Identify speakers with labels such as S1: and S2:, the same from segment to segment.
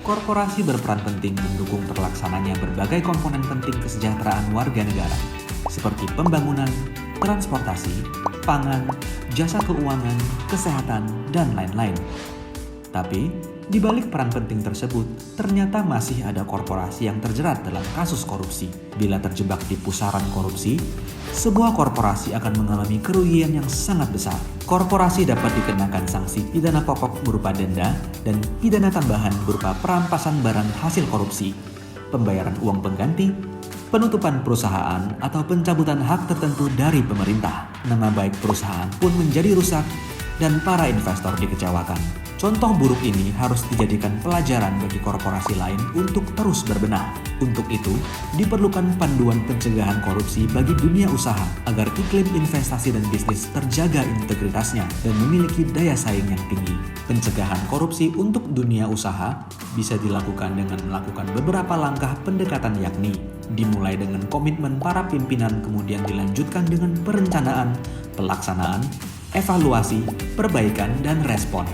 S1: Korporasi berperan penting mendukung terlaksananya berbagai komponen penting kesejahteraan warga negara, seperti pembangunan, transportasi, pangan, jasa keuangan, kesehatan, dan lain-lain. Tapi, di balik peran penting tersebut, ternyata masih ada korporasi yang terjerat dalam kasus korupsi. Bila terjebak di pusaran korupsi, sebuah korporasi akan mengalami kerugian yang sangat besar. Korporasi dapat dikenakan sanksi pidana pokok berupa denda dan pidana tambahan berupa perampasan barang hasil korupsi, pembayaran uang pengganti, penutupan perusahaan, atau pencabutan hak tertentu dari pemerintah. Nama baik perusahaan pun menjadi rusak dan para investor dikecewakan. Contoh buruk ini harus dijadikan pelajaran bagi korporasi lain untuk terus berbenah. Untuk itu, diperlukan panduan pencegahan korupsi bagi dunia usaha agar iklim investasi dan bisnis terjaga integritasnya dan memiliki daya saing yang tinggi. Pencegahan korupsi untuk dunia usaha bisa dilakukan dengan melakukan beberapa langkah pendekatan, yakni dimulai dengan komitmen para pimpinan, kemudian dilanjutkan dengan perencanaan, pelaksanaan, evaluasi, perbaikan, dan respon.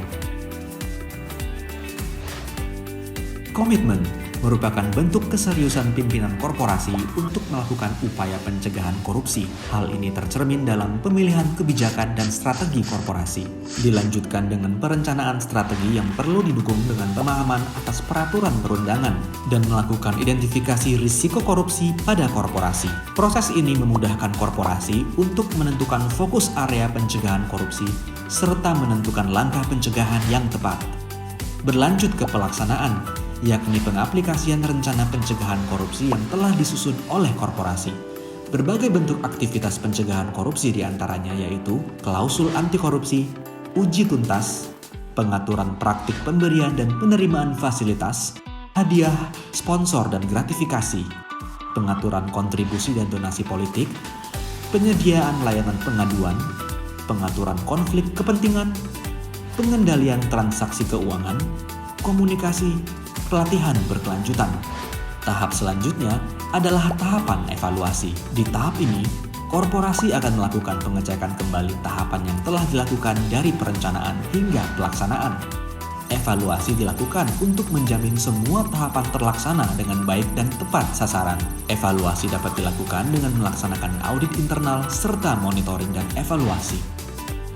S1: Komitmen merupakan bentuk keseriusan pimpinan korporasi untuk melakukan upaya pencegahan korupsi. Hal ini tercermin dalam pemilihan kebijakan dan strategi korporasi. Dilanjutkan dengan perencanaan strategi yang perlu didukung dengan pemahaman atas peraturan perundangan dan melakukan identifikasi risiko korupsi pada korporasi. Proses ini memudahkan korporasi untuk menentukan fokus area pencegahan korupsi serta menentukan langkah pencegahan yang tepat. Berlanjut ke pelaksanaan, yakni pengaplikasian rencana pencegahan korupsi yang telah disusun oleh korporasi. Berbagai bentuk aktivitas pencegahan korupsi diantaranya yaitu klausul anti korupsi, uji tuntas, pengaturan praktik pemberian dan penerimaan fasilitas, hadiah, sponsor dan gratifikasi, pengaturan kontribusi dan donasi politik, penyediaan layanan pengaduan, pengaturan konflik kepentingan, pengendalian transaksi keuangan, komunikasi, pelatihan berkelanjutan. Tahap selanjutnya adalah tahapan evaluasi. Di tahap ini, korporasi akan melakukan pengecekan kembali tahapan yang telah dilakukan dari perencanaan hingga pelaksanaan. Evaluasi dilakukan untuk menjamin semua tahapan terlaksana dengan baik dan tepat sasaran. Evaluasi dapat dilakukan dengan melaksanakan audit internal serta monitoring dan evaluasi.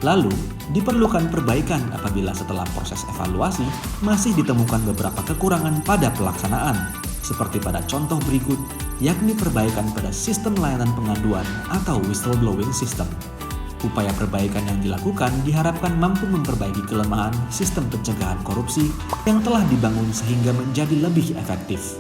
S1: Lalu, diperlukan perbaikan apabila setelah proses evaluasi masih ditemukan beberapa kekurangan pada pelaksanaan, seperti pada contoh berikut, yakni perbaikan pada sistem layanan pengaduan atau whistleblowing system. Upaya perbaikan yang dilakukan diharapkan mampu memperbaiki kelemahan sistem pencegahan korupsi yang telah dibangun sehingga menjadi lebih efektif.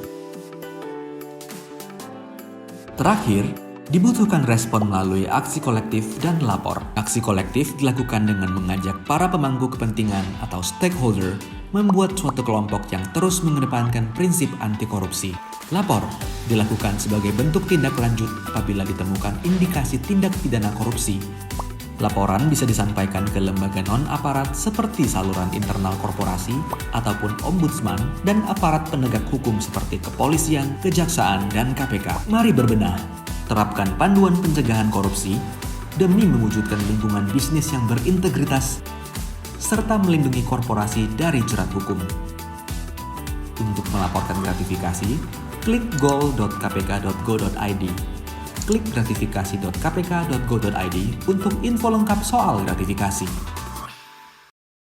S1: Terakhir, dibutuhkan respon melalui aksi kolektif dan lapor. Aksi kolektif dilakukan dengan mengajak para pemangku kepentingan atau stakeholder membuat suatu kelompok yang terus mengedepankan prinsip anti korupsi. Lapor dilakukan sebagai bentuk tindak lanjut apabila ditemukan indikasi tindak pidana korupsi. Laporan bisa disampaikan ke lembaga non-aparat seperti saluran internal korporasi ataupun ombudsman dan aparat penegak hukum seperti kepolisian, kejaksaan, dan KPK. Mari berbenah. Terapkan panduan pencegahan korupsi demi mewujudkan lingkungan bisnis yang berintegritas serta melindungi korporasi dari jerat hukum. Untuk melaporkan gratifikasi, klik goal.kpk.go.id. Klik gratifikasi.kpk.go.id untuk info lengkap soal gratifikasi.